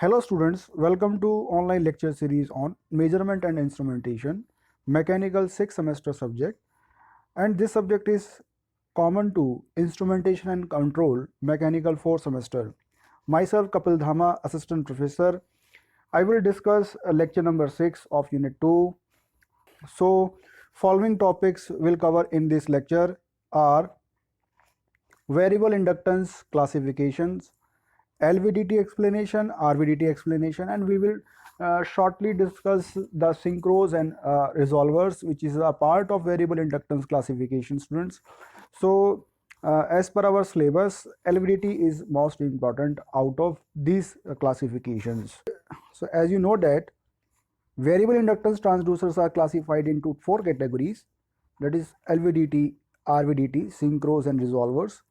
Hello students, welcome to online lecture series on measurement and instrumentation, mechanical 6th semester subject, and this subject is common to instrumentation and control, mechanical 4th semester. Myself Kapil Dhama, assistant professor. I will discuss lecture number 6 of unit 2. So following topics will cover in this lecture are variable inductance classifications, LVDT explanation, RVDT explanation, and we will shortly discuss the synchros and resolvers, which is a part of variable inductance classification, students. So, as per our syllabus, LVDT is most important out of these classifications. So, as you know that variable inductance transducers are classified into 4 categories, that is LVDT, RVDT, synchros, and resolvers.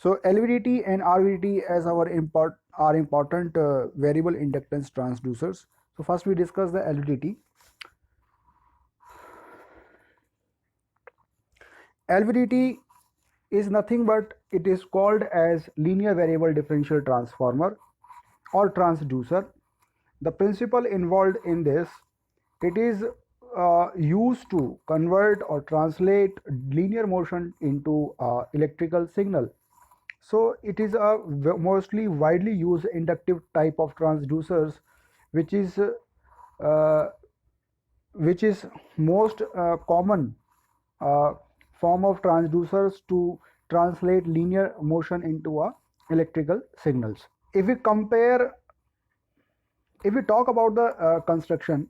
So LVDT and RVDT as our important variable inductance transducers. So first we discuss the LVDT. LVDT is nothing but it is called as linear variable differential transformer or transducer. The principle involved in this, it is used to convert or translate linear motion into electrical signal. So it is a mostly widely used inductive type of transducers, which is uh, which is most common uh, form of transducers to translate linear motion into a electrical signals. If we compare, if we talk about the construction,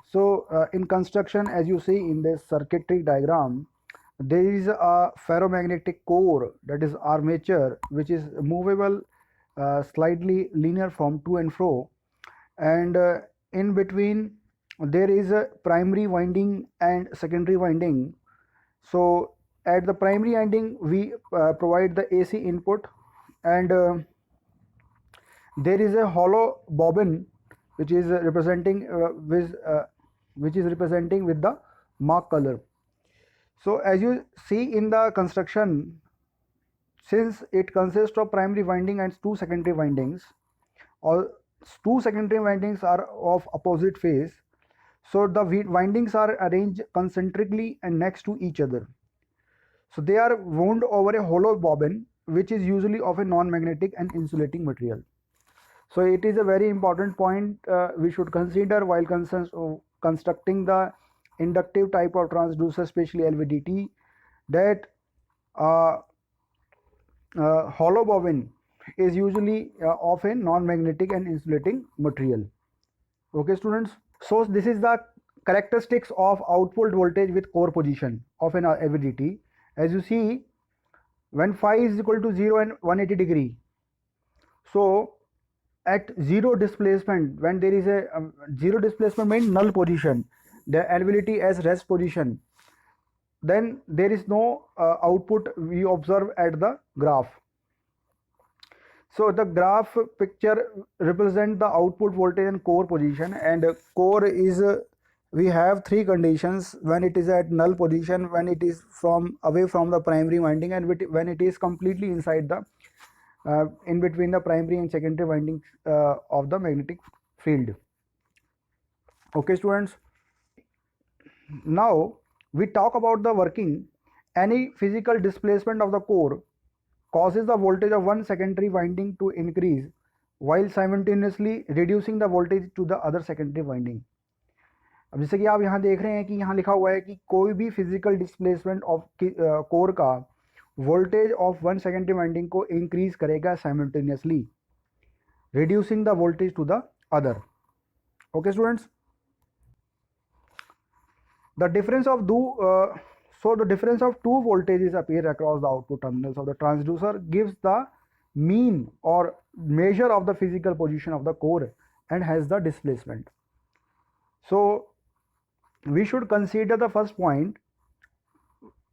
so in construction, as you see in this circuitry diagram, there is a ferromagnetic core, that is armature, which is movable slightly linear from to and fro, and in between there is a primary winding and secondary winding. So at the primary winding we provide the AC input, and there is a hollow bobbin which is representing with the mark color. So as you see in the construction, since it consists of primary winding and two secondary windings, all two secondary windings are of opposite phase, so the windings are arranged concentrically and next to each other. So they are wound over a hollow bobbin, which is usually of a non-magnetic and insulating material. So it is a very important point we should consider while constructing the inductive type of transducer, especially LVDT, that uh, hollow bobbin is usually of a non-magnetic and insulating material. Okay, students. So this is the characteristics of output voltage with core position of an LVDT. As you see, when phi is equal to 0 and 180 degree, so at zero displacement, when there is a zero displacement means null position, the LVDT as rest position, then there is no output we observe at the graph. So the graph picture represent the output voltage and core position, and core is we have three conditions: when it is at null position, when it is from away from the primary winding, and when it is completely inside the in between the primary and secondary windings of the magnetic field. Okay, students. Now we talk about the working. Any physical displacement of the core causes the voltage of one secondary winding to increase while simultaneously reducing the voltage to the other secondary winding. अब जैसे कि आप यहाँ देख रहे हैं कि यहाँ लिखा हुआ है कि कोई भी फिजिकल डिस्प्लेसमेंट ऑफ कोर का voltage of one secondary winding को इंक्रीज करेगा simultaneously, reducing the voltage to the other. Okay students, the difference of the difference of two voltages appear across the output terminals of the transducer gives the mean or measure of the physical position of the core and has the displacement. So we should consider the first point,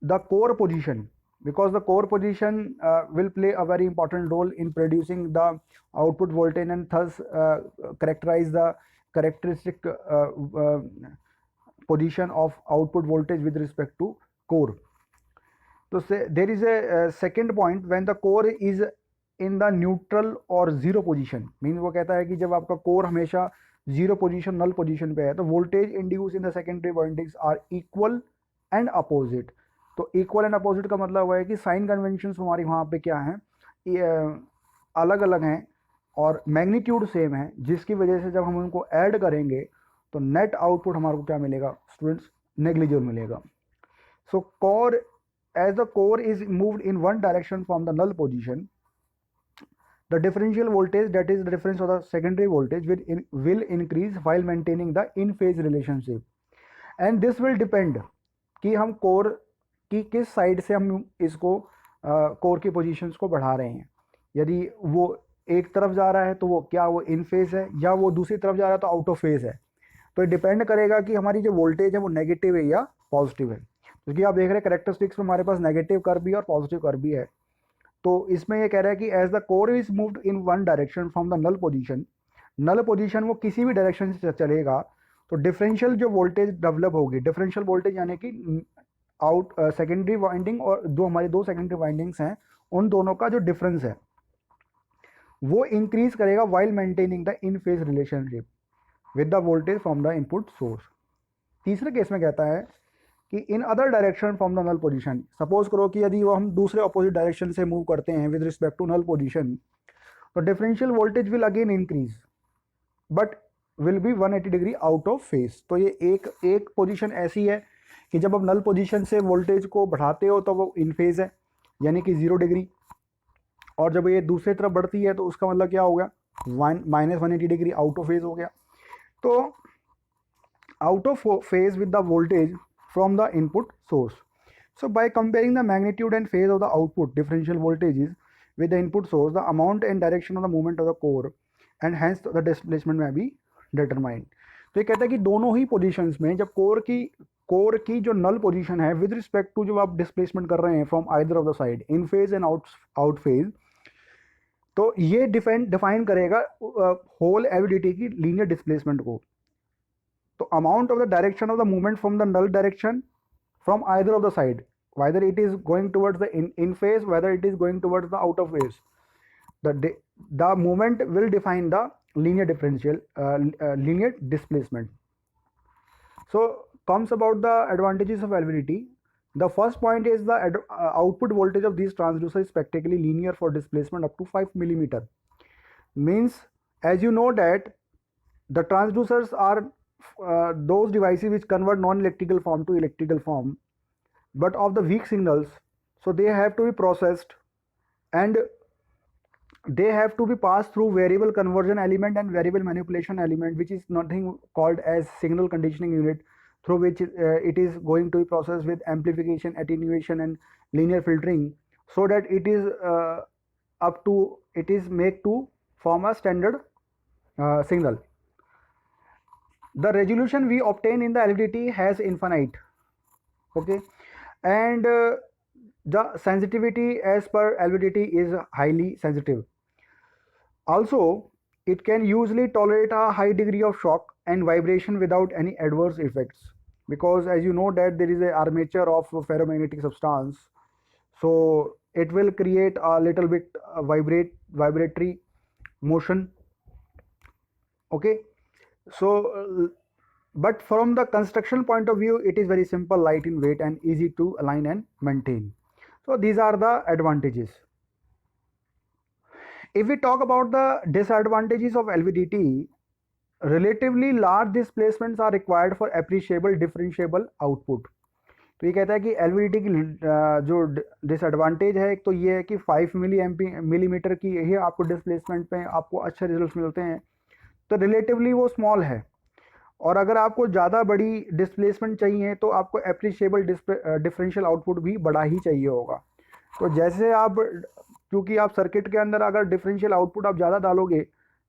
the core position, because the core position will play a very important role in producing the output voltage and thus characterize the characteristic position of output voltage with respect to core. So say there is a second point, when the core is in the neutral और zero position, mean वो कहता है कि जब आपका core हमेशा zero position null position पे है तो voltage induce in the secondary windings are equal and opposite. तो इक्वल एंड अपोजिट का मतलब हुआ है कि साइन कन्वेंशन हमारी वहाँ पे क्या है, अलग अलग हैं और मैग्नीट्यूड सेम है, जिसकी वजह से जब हम उनको ऐड करेंगे तो नेट आउटपुट हमारे को क्या मिलेगा स्टूडेंट्स, नेग्लिजिबल मिलेगा। सो core, as the core is moved in one direction from the null position, the differential voltage, that is the difference of the secondary voltage, will increase while maintaining the in phase relationship, and this will depend कि हम core की किस side से हम इसको core की positions को बढ़ा रहे हैं। यदि वो एक तरफ जा रहा है तो वो क्या वो इन फेज है, या वो दूसरी तरफ जा रहा है तो आउट ऑफ फेज है। तो ये डिपेंड करेगा कि हमारी जो वोल्टेज है वो नेगेटिव है या पॉजिटिव है, क्योंकि आप देख रहे हैं करेक्टरिस्टिक्स में हमारे पास नेगेटिव कर्व भी और पॉजिटिव कर्व भी है। तो इसमें ये कह रहा है कि as the core is moved in one direction from the null position, null position वो किसी भी डायरेक्शन से चलेगा तो डिफरेंशियल जो वोल्टेज डेवलप होगी, डिफरेंशियल वोल्टेज यानी कि आउट सेकेंडरी वाइंडिंग और जो हमारी दो सेकेंडरी वाइंडिंग्स हैं उन दोनों का जो डिफरेंस है वो इंक्रीज करेगा while maintaining the in phase relationship with the voltage from the input source. तीसरे केस में कहता है कि in other direction from the null position, suppose करो कि यदि वो हम दूसरे अपोजिट डायरेक्शन से मूव करते हैं with respect to null position, तो differential voltage will again increase but will be 180 degree out of phase. तो ये एक पोजीशन ऐसी है कि जब आप नल पोजीशन से वोल्टेज को बढ़ाते हो तो वो इन फेज है यानी कि 0 डिग्री, और जब ये दूसरी तरफ बढ़ती है तो उसका मतलब क्या हो गया, -180 डिग्री आउट ऑफ फेज हो गया। तो out of phase with the voltage from the input source. So by comparing the magnitude and phase of the output differential voltages with the input source, the amount and direction of the movement of the core and hence the displacement may be determined. तो ये कहता है कि दोनों ही positions में जब core की जो नल पोजीशन है विद रिस्पेक्ट टू जो आप डिस्प्लेसमेंट कर रहे हैं from either of the side in phase and out phase, तो ये डिफाइन करेगा होल एलवीडीटी की लीनियर डिस्प्लेसमेंट को। तो amount of the direction of the movement from the null direction from either of the side, whether it is going towards the in phase, whether it is going towards the out of phase, the movement will define the linear differential linear displacement. So comes about the advantages of LVDT. The first point is the output voltage of these transducers is practically linear for displacement up to 5 millimeter. Means as you know that the transducers are those devices which convert non-electrical form to electrical form, but of the weak signals, so they have to be processed and they have to be passed through variable conversion element and variable manipulation element, which is nothing called as signal conditioning unit, through which it is going to be processed with amplification, attenuation and linear filtering, so that it is made to form a standard signal. The resolution we obtain in the LVDT has infinite, okay, and the sensitivity as per LVDT is highly sensitive. Also, it can usually tolerate a high degree of shock and vibration without any adverse effects, because as you know that there is a armature of ferromagnetic substance, so it will create a little bit vibratory motion, okay. So but from the construction point of view it is very simple, light in weight and easy to align and maintain. So these are the advantages. If we talk about the disadvantages of LVDT, relatively large displacements are required for appreciable differentiable output. तो ये कहता है कि LVDT की जो disadvantage है एक तो ये है कि 5 मिलीमीटर की यही आपको डिस्प्लेसमेंट पे आपको अच्छे रिजल्ट्स मिलते हैं, तो रिलेटिवली वो स्मॉल है, और अगर आपको ज़्यादा बड़ी डिस्प्लेसमेंट चाहिए तो आपको एप्रिशिएबल डिफरेंशियल आउटपुट भी बड़ा ही चाहिए होगा। तो जैसे आप, क्योंकि आप सर्किट के अंदर अगर डिफरेंशियल आउटपुट आप ज़्यादा डालोगे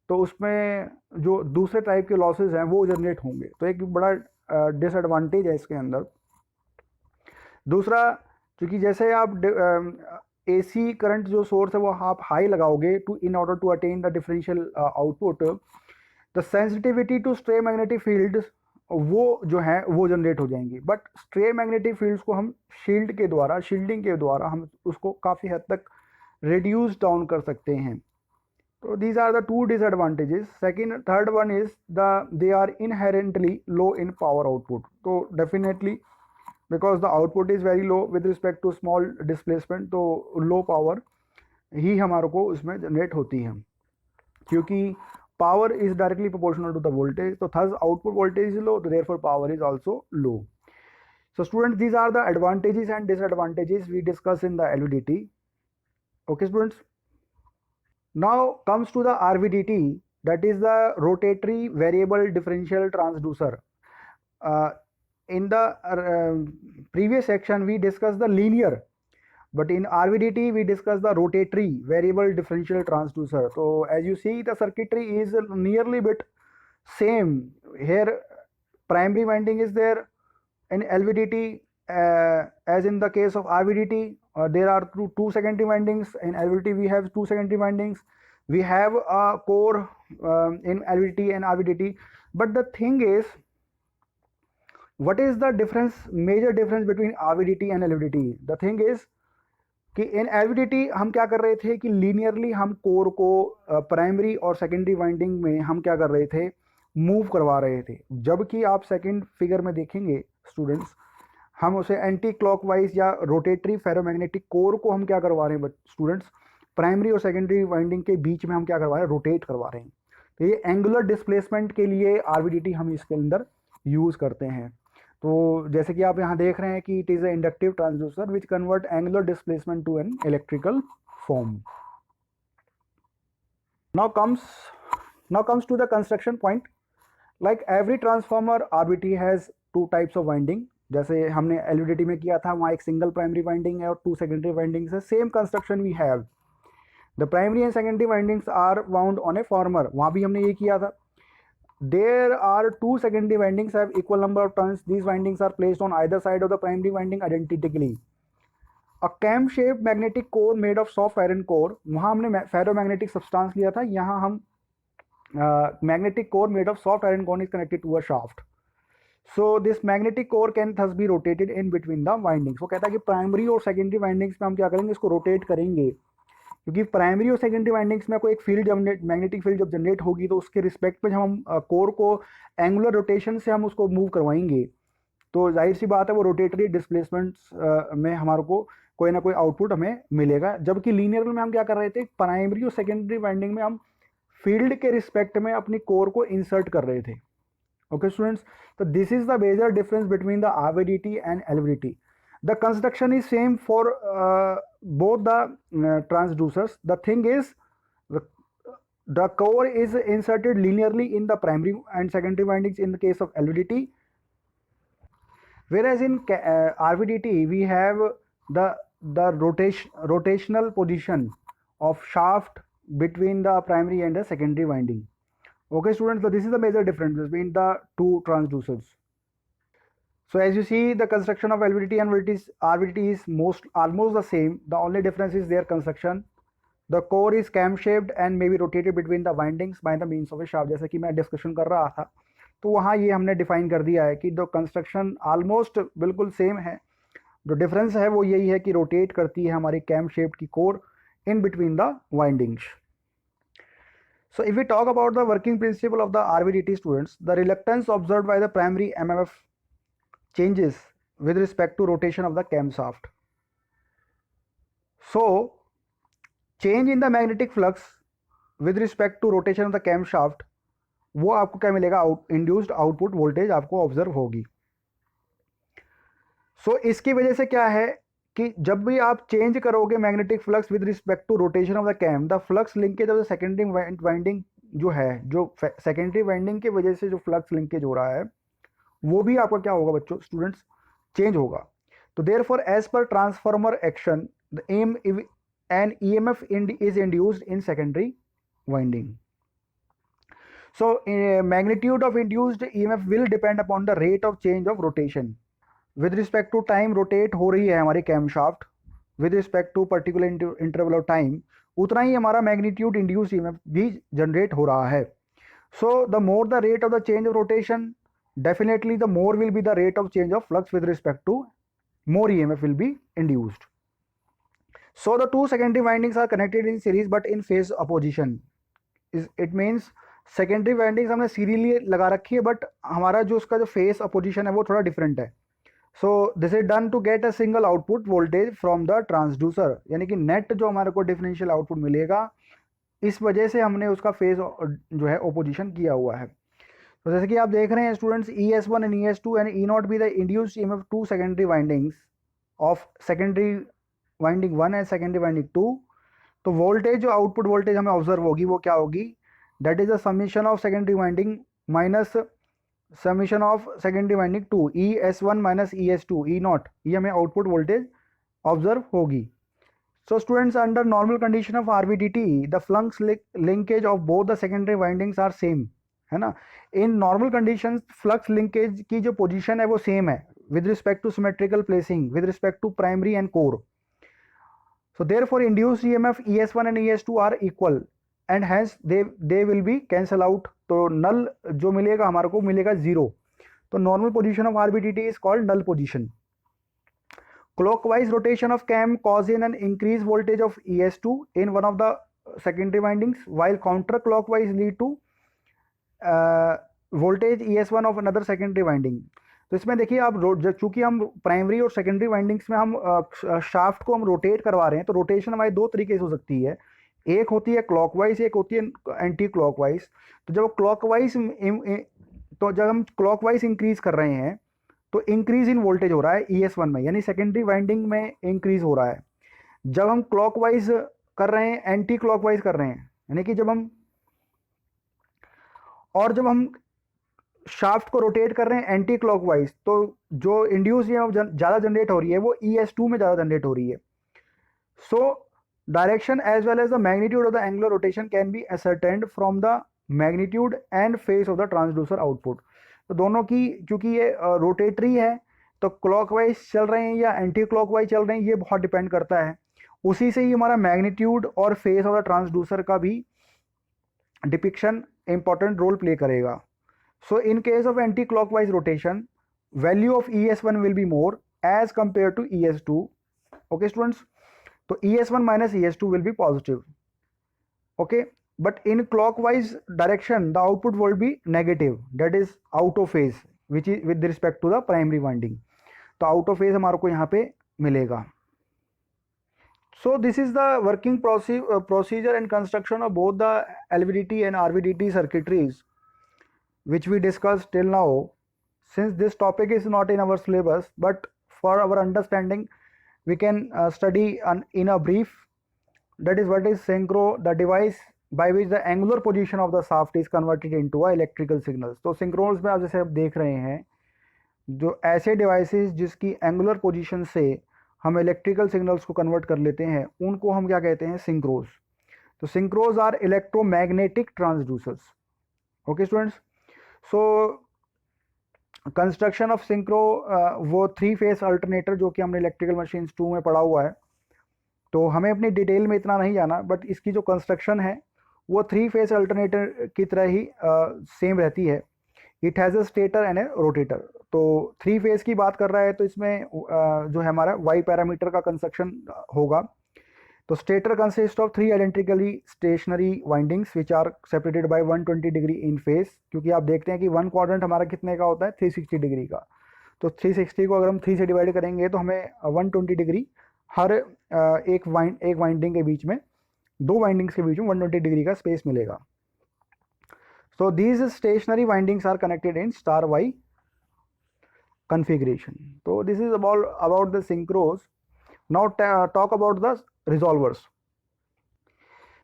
तो उसमें जो दूसरे टाइप के लॉसेज हैं वो जनरेट होंगे, तो एक बड़ा डिसएडवांटेज है इसके अंदर। दूसरा, क्योंकि जैसे आप AC करंट जो सोर्स है वो आप हाई लगाओगे to in order to attain the differential output, the sensitivity to stray magnetic fields वो जो है वो जनरेट हो जाएंगी, बट स्ट्रे मैग्नेटिक फील्ड्स को हम शील्डिंग के द्वारा हम उसको काफ़ी हद तक रिड्यूस डाउन कर सकते हैं। तो these are the two disadvantages. Second third one is they are inherently low in power output. तो definitely because the output is very low with respect to small displacement, तो लो पावर ही हमारे को उसमें generate होती है, क्योंकि power is directly proportional to the voltage. तो thus output voltage is low, तो therefore power is also low. So students, these are the advantages and disadvantages we discuss in the LVDT. Okay students. Now comes to the RVDT, that is the rotatory variable differential transducer. In the previous section we discussed the linear, but in RVDT we discussed the rotatory variable differential transducer. So as you see, the circuitry is nearly bit same. Here primary winding is there in LVDT, as in the case of RVDT. There are two secondary windings. In LVDT we have two secondary windings. We have a core in LVDT and RVDT. But the thing is, what is the difference, major difference between RVDT and LVDT? The thing is कि इन LVDT हम क्या कर रहे थे कि linearly हम core को primary और सेकेंडरी वाइंडिंग में हम क्या कर रहे थे, मूव करवा रहे थे। जबकि आप सेकंड फिगर में देखेंगे स्टूडेंट्स, हम उसे एंटी क्लॉकवाइज या रोटेटरी फेरोमैग्नेटिक कोर को हम क्या करवा रहे हैं स्टूडेंट्स, प्राइमरी और सेकेंडरी वाइंडिंग के बीच में हम क्या करवा रहे हैं, रोटेट करवा रहे हैं। तो ये एंगुलर डिस्प्लेसमेंट के लिए RVDT हम इसके अंदर यूज़ करते हैं। तो जैसे कि आप यहाँ देख रहे हैं कि it is a inductive transducer which convert angular displacement to an electrical form. Now comes to the construction point. Like every transformer RVDT has two types of winding. जैसे हमने LVDT में किया था, वहाँ एक सिंगल प्राइमरी वाइंडिंग है और two secondary windings है। Same construction we have, the primary and secondary windings are wound on a former. वहाँ भी हमने ये किया था। There are two secondary windings have equal number of turns. These windings are placed on either side of the primary winding identically. A cam-shaped magnetic core made of soft iron core. वहाँ हमने ferromagnetic substance लिया था, यहाँ हम magnetic core made of soft iron core is connected to a shaft. So this magnetic core can thus be rotated in between the windings. वो कहता है कि प्राइमरी और सेकेंडरी वाइंडिंग्स में हम क्या करेंगे, इसको रोटेट करेंगे, क्योंकि प्राइमरी और सेकेंडरी वाइंडिंग्स में कोई एक फील्ड जनरेट, मैग्नेटिक फील्ड जब जनरेट होगी तो उसके रिस्पेक्ट में हम कोर को एंगुलर रोटेशन से हम उसको मूव करवाएंगे। तो जाहिर सी बात है वो रोटेटरी डिस्प्लेसमेंट्स में हमारे को कोई ना कोई आउटपुट हमें मिलेगा। जबकि लीनियर में हम क्या कर रहे थे, प्राइमरी और सेकेंडरी वाइंडिंग में हम फील्ड के रिस्पेक्ट में अपनी कोर को इंसर्ट कर रहे थे। ओके स्टूडेंट्स, तो this is the major difference between the RVDT and LVDT. The construction is same for both the transducers. The thing is, the core is inserted linearly in the primary and secondary windings in the case of LVDT, whereas in RVDT we have the rotational position of shaft between the primary and the secondary winding. Okay students, so this is the major difference between the two transducers. So as you see, the construction of LVDT and RVDT is almost the same. The only difference is their construction. The core is cam-shaped and may be rotated between the windings by the means of a shaft. जैसे कि मैं discussion कर रहा था, तो वहाँ ये हमने डिफाइन कर दिया है कि जो कंस्ट्रक्शन ऑलमोस्ट बिल्कुल सेम है। जो डिफरेंस है वो यही है कि रोटेट करती है हमारी कैम-शेप्ड की core in between the windings. So if we talk about the working principle of the RVDT students, the reluctance observed by the primary MMF changes with respect to rotation of the camshaft. So change in the magnetic flux with respect to rotation of the camshaft, वो आपको क्या मिलेगा, induced output voltage आपको observe होगी। सो इसकी वजह से क्या है कि जब भी आप चेंज करोगे magnetic flux with respect to rotation of the cam, the flux linkage of the secondary winding जो है, जो सेकेंडरी वाइंडिंग की वजह से जो फ्लक्स लिंकेज हो रहा है वो भी आपका क्या होगा बच्चों, स्टूडेंट्स, चेंज होगा। तो therefore as per transformer action the M N EMF is induced in secondary winding. So magnitude of induced EMF will depend upon the rate of change of rotation. With respect to time rotate हो रही है हमारी cam shaft with respect to particular interval of time, उतना ही हमारा magnitude induced EMF भी generate हो रहा है. So the more the rate of the change of rotation, definitely the more will be the rate of change of flux with respect to more EMF will be induced. So the two secondary windings are connected in series but in phase opposition. It means secondary windings हमने serially लगा रखी है but हमारा जो उसका जो face opposition है वो थोड़ा डिफरेंट है. So this is done to get a single output voltage from the transducer, यानी कि नेट जो हमारे को डिफरेंशियल आउटपुट मिलेगा, इस वजह से हमने उसका फेज जो है ओपोजिशन किया हुआ है. तो जैसे कि आप देख रहे हैं students, ES1 and ES2 and E nought be the induced EMF to secondary windings of secondary winding 1 and secondary winding 2. तो वोल्टेज जो आउटपुट वोल्टेज हमें ऑब्जर्व होगी वो क्या होगी, that is the summation of secondary winding minus summation of secondary winding 2, ES1 minus ES2 E not, ये हमें output voltage observe होगी. So students, under normal condition of RVDT, the flux linkage of both the secondary windings are same, है ना. In normal conditions flux linkage की जो position है वो same है with respect to symmetrical placing, with respect to primary and core. So therefore induced EMF ES1 and ES2 are equal and hence they will be cancel out. तो null जो मिलेगा हमारे को मिलेगा 0. तो normal position of RVDT is called null position. Clockwise rotation of cam causes an increased voltage of ES2 in one of the secondary windings, while counterclockwise lead to voltage ES1 of another secondary winding. तो इसमें देखिए आप चूंकि हम primary और secondary windings में हम shaft को हम रोटेट करवा रहे हैं, तो रोटेशन हमारी दो तरीके से हो सकती है. एक होती है क्लॉकवाइज, एक होती है एंटी क्लॉकवाइज. तो जब हम क्लॉकवाइज इंक्रीज कर रहे हैं तो इंक्रीज इन वोल्टेज हो रहा है ES1 में, यानी सेकेंडरी वाइंडिंग में इंक्रीज हो रहा है. जब हम क्लॉकवाइज कर रहे हैं, एंटी क्लॉकवाइज कर रहे हैं, यानी कि जब हम शाफ्ट को रोटेट कर रहे हैं एंटी क्लॉकवाइज, तो जो इंड्यूस ज़्यादा जनरेट हो रही है वो ES2 में ज़्यादा जनरेट हो रही है. So direction as well as the magnitude of the angular rotation can be ascertained from the magnitude and phase of the transducer output. तो दोनों की, क्योंकि ये रोटेटरी है, तो क्लॉकवाइज चल रहे हैं या एंटी क्लॉकवाइज चल रहे हैं ये बहुत डिपेंड करता है. उसी से ही हमारा मैग्नीट्यूड और फेस ऑफ द ट्रांसड्यूसर का भी डिपिक्शन इंपॉर्टेंट रोल प्ले करेगा. So in case of anti clockwise rotation, value of ES1 will be more as compare to ES2. Okay students, तो ES1 minus ES2 will be positive. Okay, but in clockwise direction the output will be negative, that is out of phase, which is with respect to the primary winding. तो out of phase हमारे को यहाँ पे मिलेगा. So this is the working procedure and construction of both the LVDT and RVDT circuitries which we discussed till now. Since this topic is not in our syllabus, but for our understanding we can study in a brief, that is what is synchro, the device by which the angular position of the shaft is converted into a electrical signals. तो सिंक्रोन्स में आप जैसे आप देख रहे हैं, जो ऐसे डिवाइसेस जिसकी एंगुलर पोजीशन से हम इलेक्ट्रिकल सिग्नल्स को कन्वर्ट कर लेते हैं, उनको हम क्या कहते हैं, सिंक्रोज. तो synchros are electromagnetic transducers. Okay students, so construction of synchro, वो 3 फेस अल्टरनेटर जो कि हमने इलेक्ट्रिकल मशीन्स 2 में पढ़ा हुआ है, तो हमें अपनी डिटेल में इतना नहीं जाना, बट इसकी जो कंस्ट्रक्शन है वो 3 फेस अल्टरनेटर की तरह ही सेम रहती है. It has a stator and A rotator. तो 3 फेस की बात कर रहा है तो इसमें जो है हमारा वाई पैरामीटर का कंस्ट्रक्शन होगा. तो stator consist of 3 identically stationary windings which are separated by 120 degree in phase, क्योंकि आप देखते हैं कि 1 क्वाड्रेंट हमारा कितने का होता है, 360 डिग्री का. तो 360 को अगर हम 3 से डिवाइड करेंगे तो हमें 120 डिग्री हर एक वाइंडिंग के बीच में, 2 वाइंडिंग्स के बीच में 120 डिग्री का स्पेस मिलेगा. So these stationary windings are connected in star Y configuration. So this is about the synchros. Now talk about the resolvers.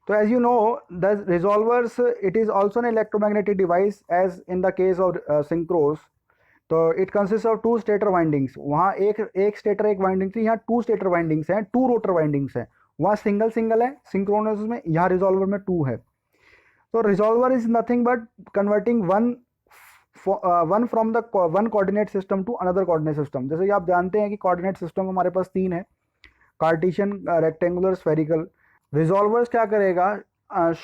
So as you know, the resolvers, it is also an electromagnetic device as in the case of synchros. तो it consists of 2 stator windings. वहाँ एक stator एक winding थी, यहाँ 2 stator windings हैं, 2 rotor windings हैं. वहाँ single है सिंक्रोनस में, यहाँ रिजॉल्वर में 2 है. तो resolver is nothing but converting one from the one coordinate system to another coordinate system. जैसे कि आप जानते हैं कि कोऑर्डिनेट सिस्टम हमारे पास 3 है, कार्टेशियन, रेक्टेंगुलर, स्फेरिकल. रिजॉल्वर्स क्या करेगा,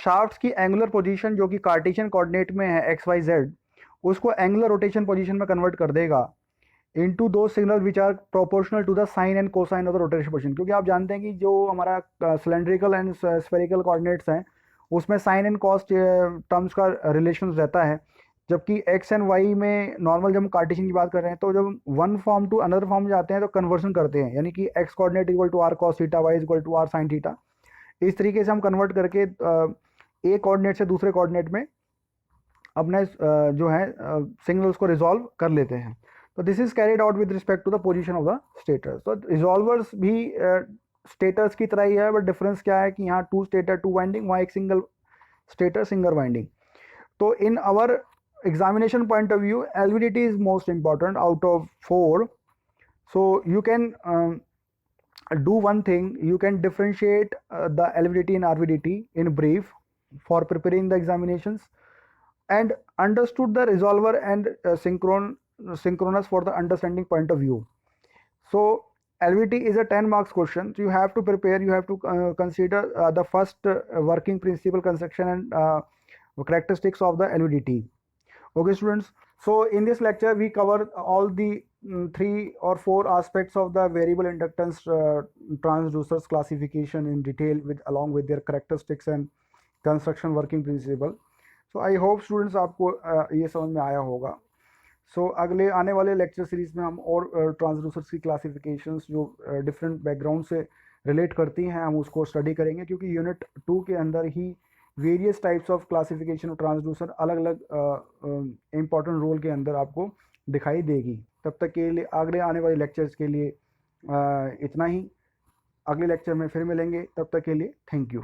शाफ्ट्स की एंगुलर पोजीशन जो कि कार्टेशियन कोऑर्डिनेट में है XYZ, उसको एंगुलर रोटेशन पोजीशन में कन्वर्ट कर देगा. इनटू दो signal which are proportional to the sine and cosine of the rotation position, क्योंकि आप जानते हैं कि जो हमारा सिलेंड्रिकल एंड स्फेरिकल कोऑर्डिनेट्स हैं उसमें साइन एंड कॉस टर्म्स का रिलेशन रहता है, जबकि एक्स एंड वाई में नॉर्मल जब हम कार्टेशियन की बात कर रहे हैं तो जब one form to another form जाते हैं तो कन्वर्सन करते हैं, यानी कि X coordinate equal to R cos theta, Y equal to R sine theta. इस तरीके से हम कन्वर्ट करके एक कोऑर्डिनेट से दूसरे कोऑर्डिनेट में अपने जो है सिग्नल्स को रिजॉल्व कर लेते हैं। तो this is carried out with respect to the position of the stators. तो रिजॉल्वर्स भी स्टेटस की तरह ही है, बट डिफरेंस क्या है कि यहाँ टू स्टेटर टू वाइंडिंग, वहाँ एक सिंगल स्टेटर सिंगल वाइंडिंग। तो in our examination point of view, LVDT is most important out of 4. So you can do one thing, you can differentiate the LVDT and RVDT in brief for preparing the examinations, and understood the resolver and synchronous for the understanding point of view. So LVDT is a 10 marks question, so you have to prepare, you have to consider the first working principle, construction and characteristics of the LVDT. Okay students, so in this lecture we cover all the 3 or 4 aspects of the variable inductance transducers classification in detail with along with their characteristics and construction working principle. So I hope students आपको ये समझ में आया होगा। सो अगले आने वाले lecture series में हम और ट्रांसड्यूसर्स की क्लासिफिकेशंस जो डिफरेंट बैकग्राउंड से रिलेट करती हैं हम उसको स्टडी करेंगे, क्योंकि यूनिट 2 के अंदर ही various types of classification of transducer अलग अलग इम्पॉर्टेंट रोल के अंदर आपको दिखाई देगी। तब तक के लिए अगले आने वाले लेक्चर्स के लिए इतना ही। अगले लेक्चर में फिर मिलेंगे, तब तक के लिए थैंक यू।